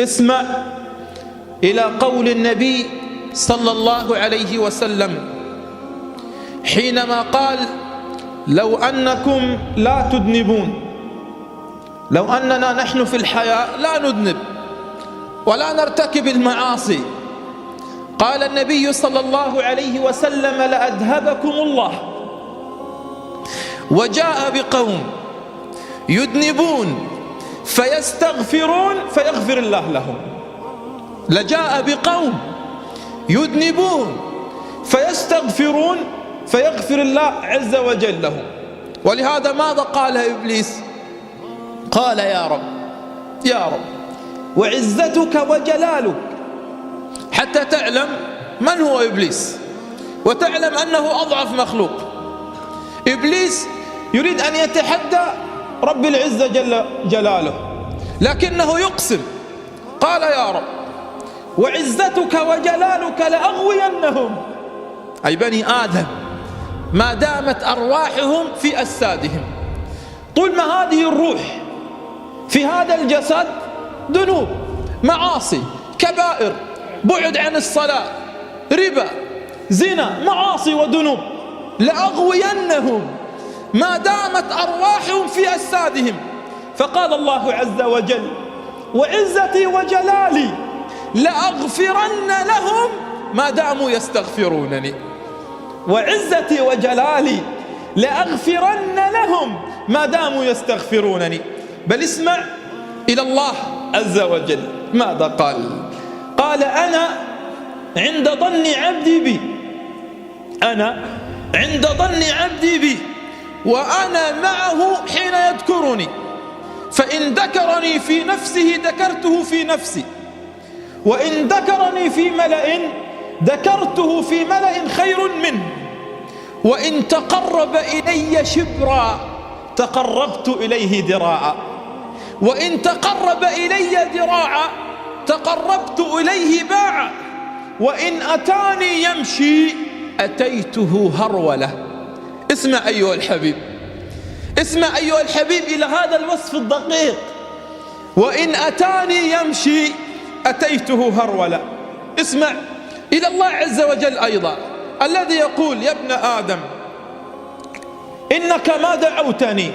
اسمع إلى قول النبي صلى الله عليه وسلم حينما قال: لو أنكم لا تذنبون، لو أننا نحن في الحياة لا نذنب ولا نرتكب المعاصي، قال النبي صلى الله عليه وسلم: لأذهبكم الله. وجاء بقوم يذنبون فيستغفرون فيغفر الله لهم. لجاء بقوم يذنبون فيستغفرون فيغفر الله عز وجل لهم. ولهذا ماذا قال إبليس؟ قال: يا رب يا رب وعزتك وجلالك، حتى تعلم من هو إبليس وتعلم أنه أضعف مخلوق. إبليس يريد أن يتحدى رب العزة جل جلاله، لكنه يقسم قال: يا رب وعزتك وجلالك لأغوينهم، أي بني آدم، ما دامت أرواحهم في أجسادهم. طول ما هذه الروح في هذا الجسد ذنوب، معاصي، كبائر، بعد عن الصلاة، ربا، زنا، معاصي وذنوب، لأغوينهم ما دامت أرواحهم في أجسادهم. فقال الله عز وجل: وعزتي وجلالي لأغفرن لهم ما داموا يستغفرونني. وعزتي وجلالي لأغفرن لهم ما داموا يستغفرونني. بل اسمع إلى الله عز وجل ماذا قال؟ قال: أنا عند ظن عبدي بي، أنا عند ظن عبدي بي وأنا معه حين يذكرني، فإن ذكرني في نفسه ذكرته في نفسي، وإن ذكرني في ملأ ذكرته في ملأ خير منه، وإن تقرب إلي شبرا تقربت إليه ذراعا، وإن تقرب إلي ذراعا تقربت إليه باعا، وإن أتاني يمشي أتيته هرولة. اسمع أيها الحبيب، اسمع أيها الحبيب إلى هذا الوصف الدقيق: وإن أتاني يمشي أتيته هرولة. اسمع إلى الله عز وجل أيضا الذي يقول: يا ابن آدم إنك ما دعوتني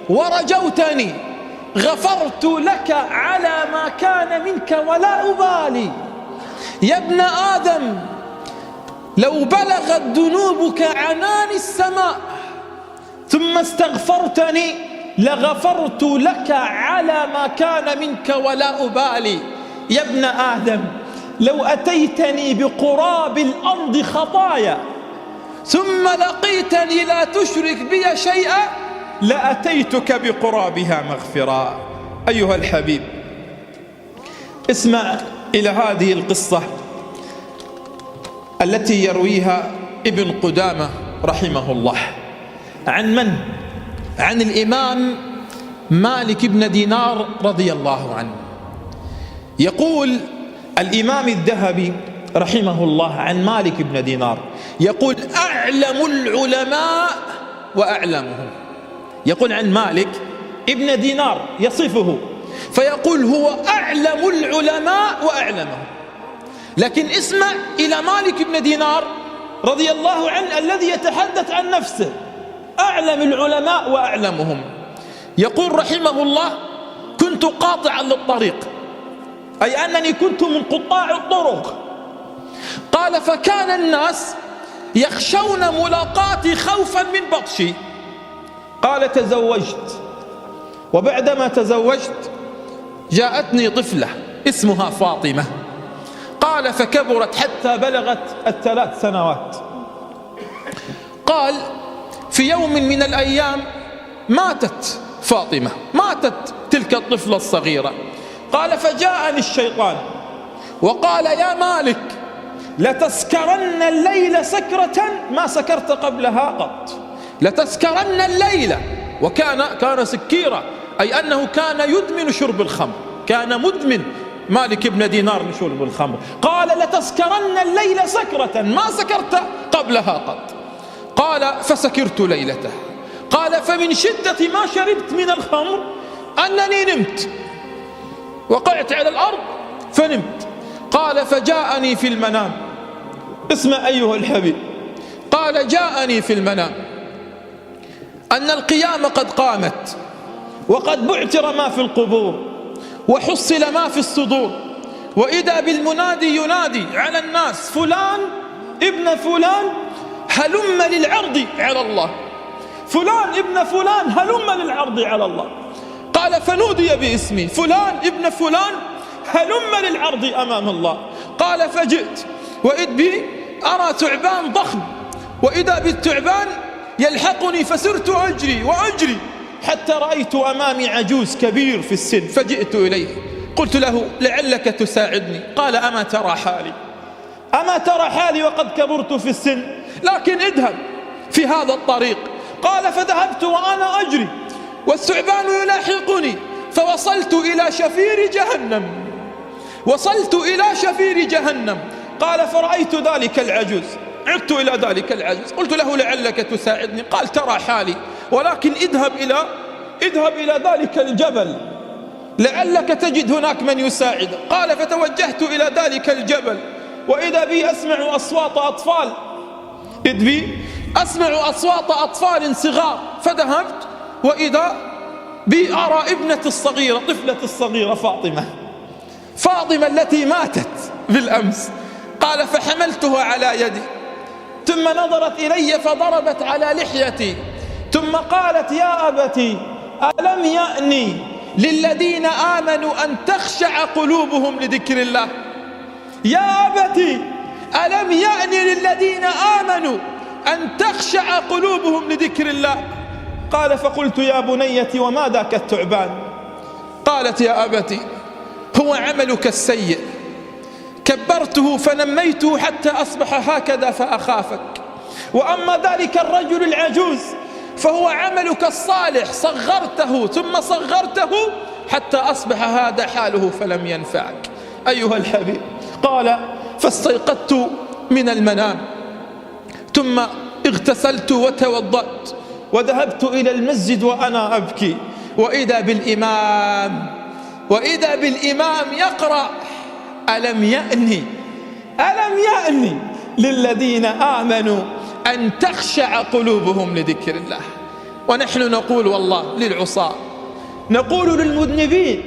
ورجوتني غفرت لك على ما كان منك ولا أبالي. يا ابن آدم لو بلغت ذنوبك عنان السماء ثم استغفرتني لغفرت لك على ما كان منك ولا أبالي. يا ابن آدم لو أتيتني بقراب الأرض خطايا ثم لقيتني لا تشرك بي شيئا لأتيتك بقرابها مغفرا. أيها الحبيب، اسمع إلى هذه القصة التي يرويها ابن قدامة رحمه الله. عن من؟ عن الإمام مالك بن دينار رضي الله عنه. يقول الإمام الذهبي رحمه الله عن مالك بن دينار، يقول: أعلم العلماء وأعلمهم. يقول عن مالك ابن دينار يصفه فيقول: هو أعلم العلماء وأعلمهم. لكن اسمع إلى مالك بن دينار رضي الله عنه الذي يتحدث عن نفسه: أعلم العلماء وأعلمهم. يقول رحمه الله: كنت قاطعا للطريق، أي أنني كنت من قطاع الطرق. قال: فكان الناس يخشون ملاقاتي خوفا من بطشي. قال: تزوجت، وبعدما تزوجت جاءتني طفلة اسمها فاطمة. قال: فكبرت حتى بلغت 3 سنوات. قال: في يوم من الأيام ماتت فاطمة، ماتت تلك الطفلة الصغيرة. قال: فجاءني الشيطان وقال: يا مالك لتسكرن الليل سكرة ما سكرت قبلها قط، لتسكرن الليل. وكان سكيرا، أي أنه كان يدمن شرب الخمر، كان مدمن مالك بن دينار لشرب الخمر. قال: لتسكرن الليل سكرة ما سكرت قبلها قط. قال: فسكرت ليلته. قال: فمن شدة ما شربت من الخمر أنني نمت، وقعت على الأرض فنمت. قال فجاءني في المنام، اسمع أيها الحبيب، قال جاءني في المنام أن القيامة قد قامت، وقد بعثر ما في القبور، وحصل ما في الصدور، وإذا بالمنادي ينادي على الناس فلان ابن فلان هلم للعرض على الله، فلان ابن فلان هلم للعرض على الله. قال فنودي باسمي فلان ابن فلان هلم للعرض أمام الله. قال فجئت وإذ بي أرى ثعبان ضخم، وإذا بالثعبان يلحقني، فسرت أجري وأجري حتى رأيت أمامي عجوز كبير في السن، فجئت إليه قلت له لعلك تساعدني. قال أما ترى حالي، أما ترى حالي وقد كبرت في السن، لكن اذهب في هذا الطريق. قال فذهبت وأنا أجري والثعبان يلاحقني، فوصلت إلى شفير جهنم، وصلت إلى شفير جهنم. قال فرأيت ذلك العجوز، عدت إلى ذلك العجوز قلت له لعلك تساعدني. قال ترى حالي، ولكن اذهب إلى ذلك الجبل لعلك تجد هناك من يساعدك. قال فتوجهت إلى ذلك الجبل، وإذا بي أسمع أصوات أطفال، إذ بي أسمع أصوات أطفال صغار، فذهبت وإذا بي أرى ابنة الصغيرة، طفلة الصغيرة فاطمة التي ماتت بالأمس. قال فحملتها على يدي، ثم نظرت إلي فضربت على لحيتي، ثم قالت يا أبتي ألم يأني للذين آمنوا أن تخشع قلوبهم لذكر الله؟ يا أبتي ألم يأني للذين آمنوا أن تخشع قلوبهم لذكر الله؟ قال فقلت يا بنيتي وما ذاك الثعبان؟ قالت يا أبتي هو عملك السيء، كبرته فنميته حتى أصبح هكذا فأخافك، وأما ذلك الرجل العجوز فهو عملك الصالح، صغرته ثم صغرته حتى أصبح هذا حاله فلم ينفعك. أيها الحبيب، قال فاستيقظت من المنام، ثم اغتسلت وتوضأت وذهبت إلى المسجد وأنا أبكي، وإذا بالإمام يقرأ ألم يأني للذين آمنوا أن تخشع قلوبهم لذكر الله. ونحن نقول والله للعصاة، نقول للمذنبين،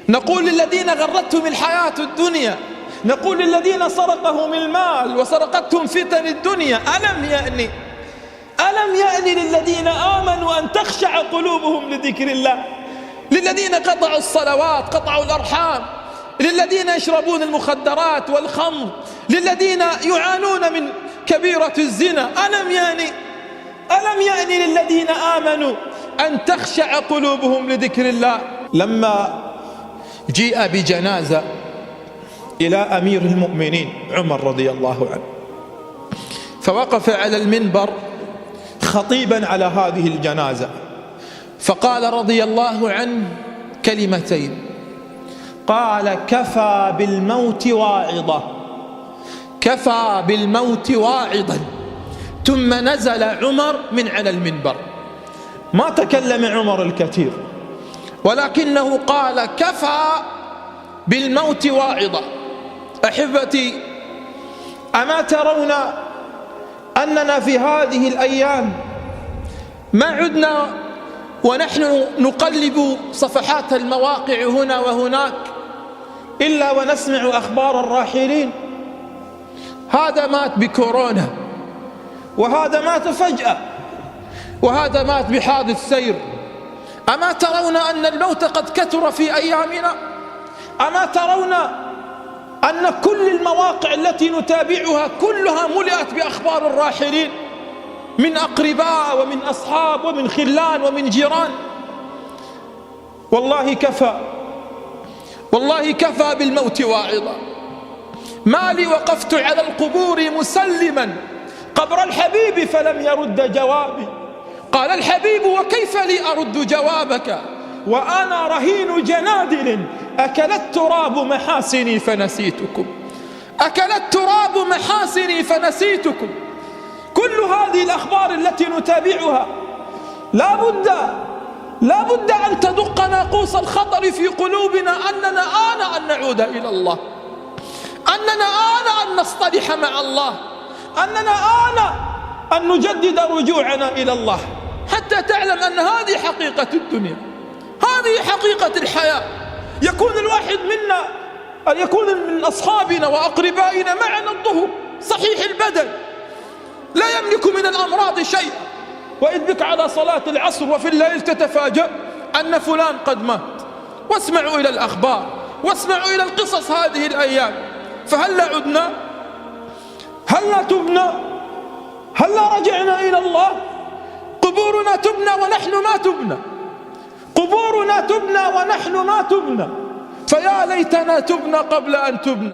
نقول للذين غرتهم الحياة الدنيا، نقول للذين سرقهم المال وسرقتهم فتن الدنيا، ألم يأني للذين آمنوا أن تخشع قلوبهم لذكر الله، للذين قطعوا الصلوات، قطعوا الأرحام، للذين يشربون المخدرات والخمر، للذين يعانون من كبيرة الزنا. ألم يأني للذين آمنوا أن تخشع قلوبهم لذكر الله. لما جيء بجنازة إلى أمير المؤمنين عمر رضي الله عنه، فوقف على المنبر خطيبا على هذه الجنازة، فقال رضي الله عنه كلمتين، قال كفى بالموت واعظة، كفى بالموت واعظا. ثم نزل عمر من على المنبر، ما تكلم عمر الكثير، ولكنه قال كفى بالموت واعظا. أحبتي، أما ترون أننا في هذه الأيام ما عدنا ونحن نقلب صفحات المواقع هنا وهناك إلا ونسمع أخبار الراحلين؟ هذا مات بكورونا، وهذا مات فجأة، وهذا مات بحادث سير. أما ترون أن الموت قد كثر في أيامنا؟ أما ترون أن كل المواقع التي نتابعها كلها ملئت بأخبار الراحلين من أقرباء ومن أصحاب ومن خلان ومن جيران؟ والله كفى بالموت واعظا. ما لي وقفت على القبور مسلما قبر الحبيب فلم يرد جوابي. قال الحبيب وكيف لي أرد جوابك وأنا رهين جنادل أكل التراب محاسني فنسيتكم، أكل التراب محاسني فنسيتكم. كل هذه الأخبار التي نتابعها لا بد أن تدق ناقوس الخطر في قلوبنا أننا آن أن نعود إلى الله، أننا آن أن نصطلح مع الله، أننا آن أن نجدد رجوعنا إلى الله، حتى تعلم أن هذه حقيقة الدنيا، هذه حقيقة الحياة. يكون الواحد منا، يكون من أصحابنا وأقربائنا معنا الظهر صحيح البدن، لا يملك من الأمراض شيئا، وإذ بك على صلاة العصر وفي الليل تتفاجأ أن فلان قد مات. واسمعوا إلى الأخبار، واسمعوا إلى القصص هذه الأيام. فهلا عدنا؟ هلا تبنا؟ هلا رجعنا إلى الله؟ قبورنا تبنى ونحن ما تبنى، قبورنا تبنى ونحن ما تبنى، فيا ليتنا تبنى قبل أن تبنى.